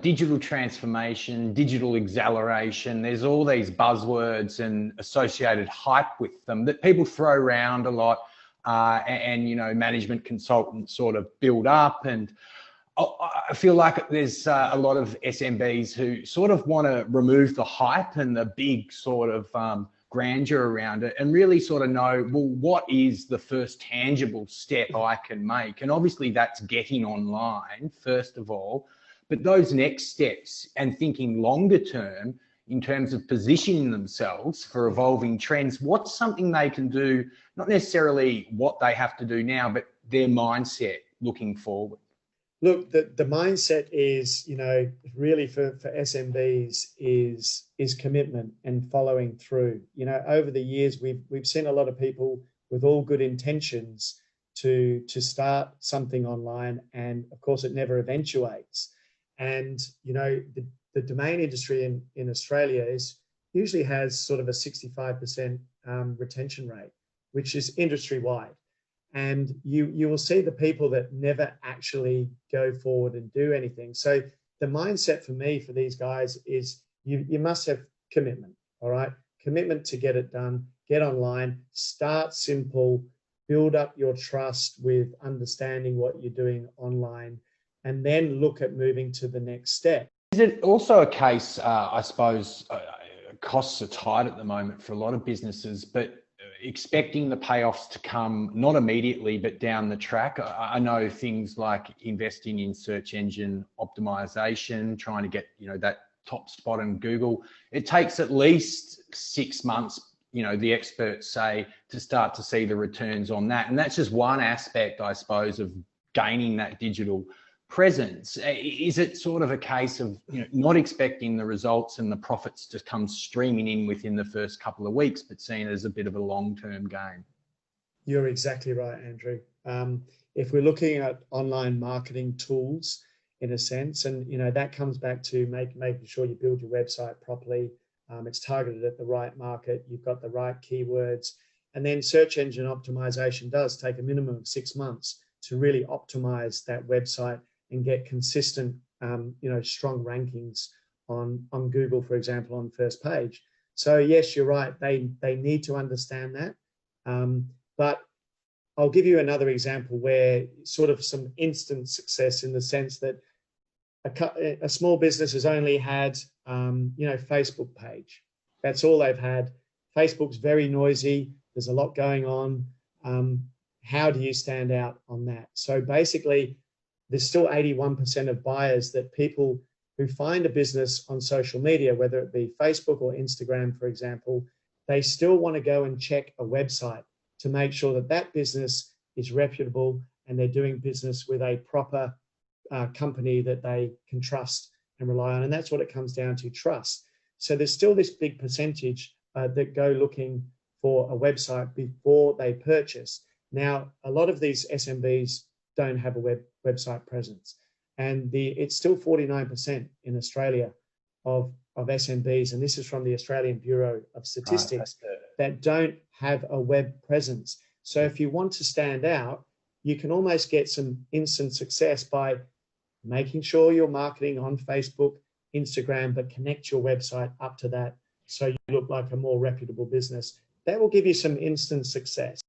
digital transformation, digital acceleration. There's all these buzzwords and associated hype with them that people throw around a lot, and you know, management consultants sort of build up. And I feel like there's a lot of SMBs who sort of want to remove the hype and the big sort of grandeur around it and really sort of know, well, what is the first tangible step I can make? And obviously that's getting online, first of all, but those next steps and thinking longer term in terms of positioning themselves for evolving trends, what's something they can do, not necessarily what they have to do now, but their mindset looking forward? Look, the mindset is, you know, really for SMBs is commitment and following through. You know, over the years, we've seen a lot of people with all good intentions to start something online, and of course, it never eventuates. And you know, the domain industry in Australia usually has sort of a 65% retention rate, which is industry wide. And you will see the people that never actually go forward and do anything. So the mindset for me, for these guys, is you must have commitment, all right? Commitment to get it done, get online, start simple, build up your trust with understanding what you're doing online, and then look at moving to the next step. Is it also a case, I suppose, costs are tight at the moment for a lot of businesses, but expecting the payoffs to come not immediately but down the track? I know things like investing in search engine optimization, trying to get, you know, that top spot in Google, it takes at least 6 months, you know, the experts say, to start to see the returns on that. And that's just one aspect, I suppose, of gaining that digital presence. Is it sort of a case of, you know, not expecting the results and the profits to come streaming in within the first couple of weeks, but seeing it as a bit of a long-term game? You're exactly right, Andrew. If we're looking at online marketing tools, in a sense, and you know, that comes back to making sure you build your website properly. It's targeted at the right market. You've got the right keywords, and then search engine optimization does take a minimum of 6 months to really optimize that website and get consistent, you know, strong rankings on Google, for example, on first page. So yes, you're right. They need to understand that. But I'll give you another example where sort of some instant success, in the sense that a small business has only had, you know, Facebook page. That's all they've had. Facebook's very noisy. There's a lot going on. How do you stand out on that? So basically, there's still 81% of buyers, that people who find a business on social media, whether it be Facebook or Instagram, for example, they still want to go and check a website to make sure that that business is reputable and they're doing business with a proper company that they can trust and rely on. And that's what it comes down to, trust. So there's still this big percentage that go looking for a website before they purchase. Now, a lot of these SMBs don't have a website presence, and it's still 49% in Australia of SMBs, and this is from the Australian Bureau of Statistics, that don't have a web presence. So if you want to stand out, you can almost get some instant success by making sure you're marketing on Facebook, Instagram, but connect your website up to that so you look like a more reputable business. That will give you some instant success.